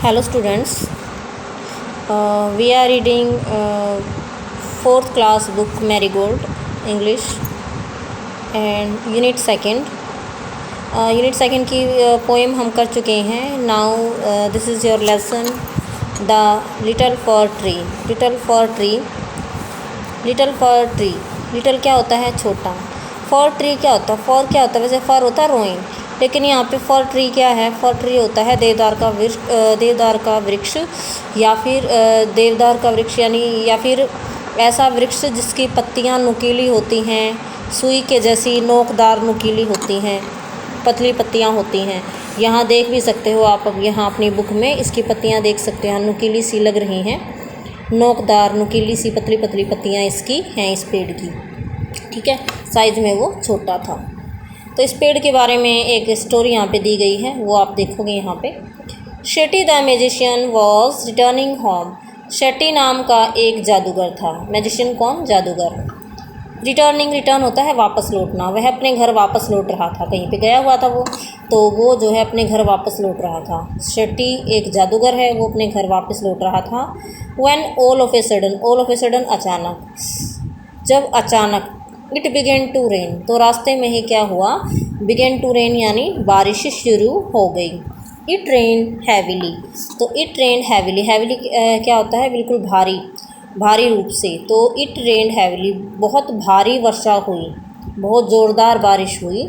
Hello students, we are reading 4th class book Marigold English and Unit 2nd. Unit 2nd की poem हम कर चुके हैं. Now this is your lesson, The Little Fir Tree. Little Fir Tree. Little Fir Tree. Little क्या होता है? छोटा. Fir Tree क्या होता है? Fir क्या होता है? वैसे fir होता है रोइंग, लेकिन यहाँ पे फर ट्री क्या है? फर ट्री होता है देवदार का वृक्ष या फिर देवदार का वृक्ष या फिर ऐसा वृक्ष जिसकी पत्तियाँ नुकीली होती हैं, सुई के जैसी नोकदार नुकीली होती हैं, पतली पत्तियाँ होती हैं. यहाँ देख भी सकते हो आप, अब यहाँ अपनी बुक में इसकी पत्तियाँ देख सकते हैं, नुकीली सी लग रही हैं, नोकदार नुकीली सी पतली पतली पत्तियाँ इसकी हैं, इस पेड़ की. ठीक है, साइज़ में वो छोटा था. तो इस पेड़ के बारे में एक स्टोरी यहाँ पे दी गई है, वो आप देखोगे यहाँ पे. Shetty the magician was returning home. Shetty नाम का एक जादूगर था. मैजिशियन कौन? जादूगर. रिटर्न होता है वापस लौटना. वह अपने घर वापस लौट रहा था. कहीं पे गया हुआ था वो, तो वो जो है अपने घर वापस लौट रहा था. शेटी एक जादूगर है, वो अपने घर वापस लौट रहा था. When all of a sudden अचानक, जब अचानक, इट बिगेन टू रेन, तो रास्ते में ही क्या हुआ? बिगेन टू रेन यानी बारिश शुरू हो गई. इट रेन हैविली, तो इट रेन हैविली क्या होता है? बिल्कुल भारी रूप से. तो इट रेन हैविली, बहुत भारी वर्षा हुई, बहुत ज़ोरदार बारिश हुई.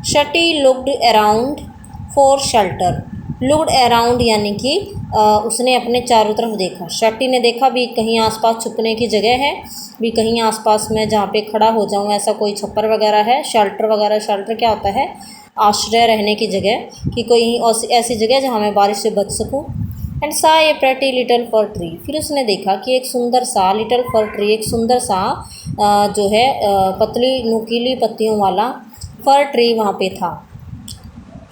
शटी looked around for shelter. Looked around यानी कि उसने अपने चारों तरफ देखा. शटी ने देखा भी कहीं आसपास छुपने की जगह है, भी कहीं आसपास में जहाँ पे खड़ा हो जाऊँ ऐसा कोई छप्पर वगैरह है, शेल्टर क्या होता है? आश्रय रहने की जगह, कि कोई ऐसी जगह जहाँ मैं बारिश से बच सकूँ. एंड सा ए प्रेटी लिटल फर ट्री. फिर उसने देखा कि एक सुंदर सा लिटल फर ट्री, एक सुंदर सा जो है पतली नुकीली पत्तियों वाला फर ट्री वहाँ पे था.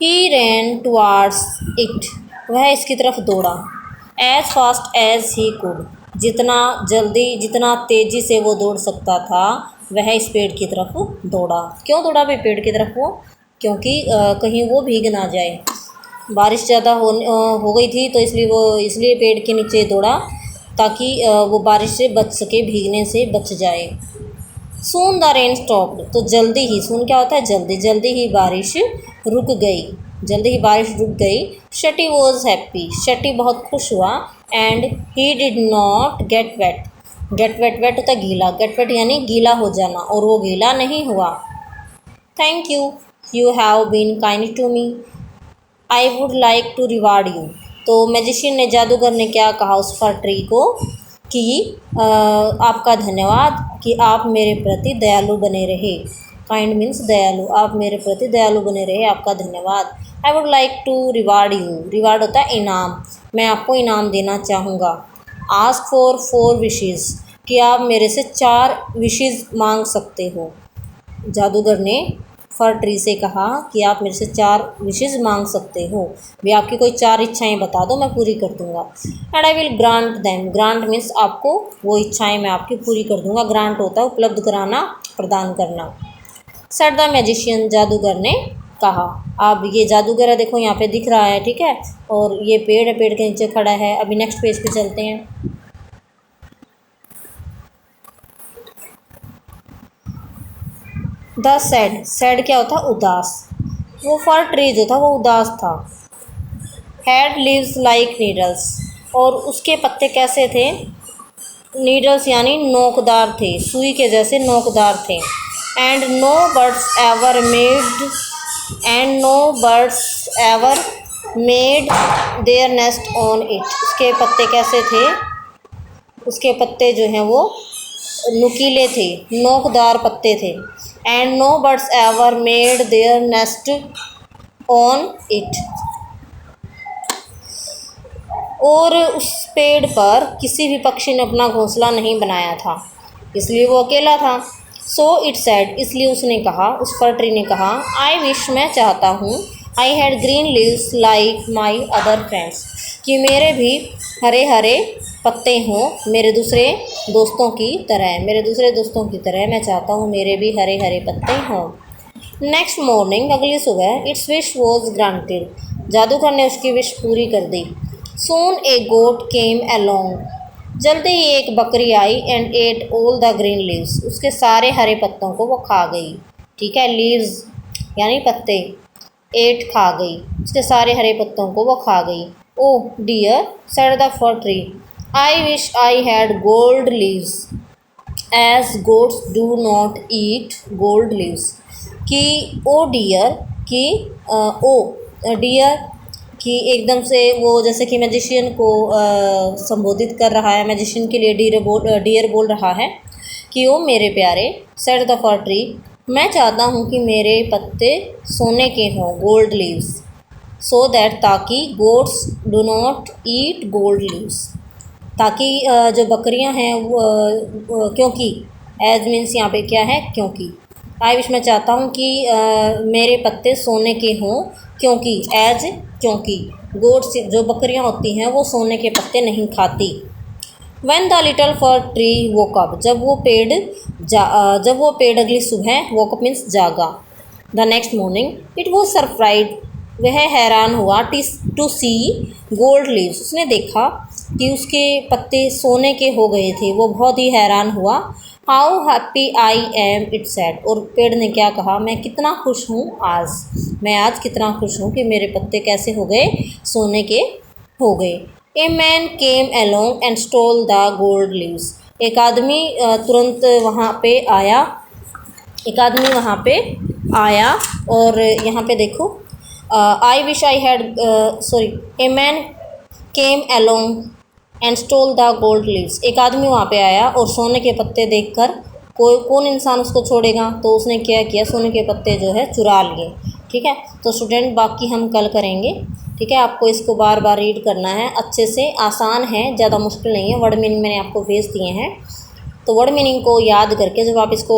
He ran towards it. वह इसकी तरफ दौड़ा. As fast as he could. जितना तेज़ी से वो दौड़ सकता था, वह इस पेड़ की तरफ दौड़ा. क्यों दौड़ा भाई पेड़ की तरफ वो? क्योंकि कहीं वो भीग ना जाए. बारिश ज़्यादा हो गई थी, तो इसलिए पेड़ के नीचे दौड़ा, ताकि वो बारिश से बच सके, भीगने से बच जाए. Soon the rain stopped. तो जल्दी ही, सून क्या होता है? जल्दी ही बारिश रुक गई. शटी वॉज हैप्पी. शटी बहुत खुश हुआ. And he did not get wet होता है गीला. गेट वेट यानी गीला हो जाना, और वो गीला नहीं हुआ. Thank you have been kind to me. I would like to reward you. तो मैजिशियन ने, जादूगर ने क्या कहा उस फर ट्री को कि आपका धन्यवाद कि आप मेरे प्रति दयालु बने रहे. काइंड मीन्स दयालु. आप मेरे प्रति दयालु बने रहे, आपका धन्यवाद. I would like to reward you. Reward होता है इनाम. मैं आपको इनाम देना चाहूँगा. आस्क फॉर 4 विशेज़, कि आप मेरे से 4 विशेज़ मांग सकते हो. जादूगर ने फर ट्री से कहा कि आप मेरे से 4 विशेज़ मांग सकते हो. भी आपकी कोई 4 इच्छाएं बता दो, मैं पूरी कर दूंगा. And I will grant them. Grant means आपको वो इच्छाएं मैं आपकी पूरी कर दूंगा. ग्रांट होता है उपलब्ध कराना, प्रदान करना. Said the magician. जादूगर ने कहा. अब ये जादूगर है, देखो यहाँ पे दिख रहा है, ठीक है, और ये पेड़ है, पेड़ के नीचे खड़ा है. अभी नेक्स्ट पेज पे चलते हैं. द सैड क्या होता है? उदास. वो फर ट्री जो था वो उदास था. Had leaves like needles. और उसके पत्ते कैसे थे? नीडल्स यानी नोकदार थे, सुई के जैसे नोकदार थे. And no birds ever made their nest on it. उसके पत्ते कैसे थे? उसके पत्ते जो हैं वो नुकीले थे, नोकदार पत्ते थे. And no birds ever made their nest on it. और उस पेड़ पर किसी भी पक्षी ने अपना घोंसला नहीं बनाया था, इसलिए वो अकेला था. So it said. इसलिए उसने कहा, उस फर ट्री ने कहा, आई विश, मैं चाहता हूँ, I had green leaves like my other friends, कि मेरे भी हरे हरे पत्ते हों मेरे दूसरे दोस्तों की तरह. मैं चाहता हूँ मेरे भी हरे हरे पत्ते हों. नेक्स्ट मॉर्निंग, अगली सुबह, इट्स विश वॉज ग्रांटेड. जादूगर ने उसकी विश पूरी कर दी. Soon a goat came along. जल्दी ही एक बकरी आई and ate all the green leaves. उसके सारे हरे पत्तों को वो खा गई. ठीक है, लीव्स यानी पत्ते, एट खा गई, उसके सारे हरे पत्तों को वो खा गई. Oh dear said the fir tree, I wish I had gold leaves as goats do not eat gold leaves. कि ओ डियर, कि ओ डियर, कि एकदम से वो जैसे कि मैजिशियन को संबोधित कर रहा है, मैजिशियन के लिए डियर बोल रहा है कि ओ मेरे प्यारे. सेड द फर ट्री, मैं चाहता हूँ कि मेरे पत्ते सोने के हों, गोल्ड लीव्स, सो दैट, ताकि goats do not eat gold leaves, ताकि जो बकरियां हैं क्योंकि, एज मीन्स यहाँ पे क्या है, क्योंकि. आई विश, मैं चाहता हूँ कि मेरे पत्ते सोने के हों, क्योंकि, एज क्योंकि गोट्स जो बकरियां होती हैं वो सोने के पत्ते नहीं खाती. When the little fir tree woke up, जब वो पेड़ अगली सुबह, woke up मीन्स जागा. The next morning it was surprised, वह हैरान हुआ, to see gold leaves, उसने देखा कि उसके पत्ते सोने के हो गए थे. वो बहुत ही हैरान हुआ. How happy I am, it said, और पेड़ ने क्या कहा, मैं कितना खुश हूँ आज, मैं आज कितना खुश हूँ कि मेरे पत्ते कैसे हो गए, सोने के हो गए. A man came along and stole the gold leaves, एक आदमी तुरंत वहाँ पे आया, एक आदमी वहाँ पे आया. और यहाँ पे देखो, आई wish I had, sorry, a man came along and stole the gold leaves, एक आदमी वहाँ पे आया और सोने के पत्ते देखकर कौन इंसान उसको छोड़ेगा, तो उसने क्या किया, सोने के पत्ते जो है चुरा लिए. ठीक है, तो स्टूडेंट बाकी हम कल करेंगे. ठीक है, आपको इसको बार बार रीड करना है अच्छे से, आसान है, ज़्यादा मुश्किल नहीं है. वर्ड मीनिंग मैंने आपको भेज दिए हैं, तो वर्ड मीनिंग को याद करके जब आप इसको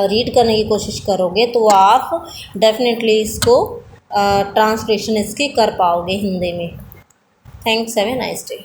रीड करने की कोशिश करोगे तो आप डेफिनेटली इसको ट्रांसलेशन इसकी कर पाओगे हिंदी में. Thanks, have a nice day.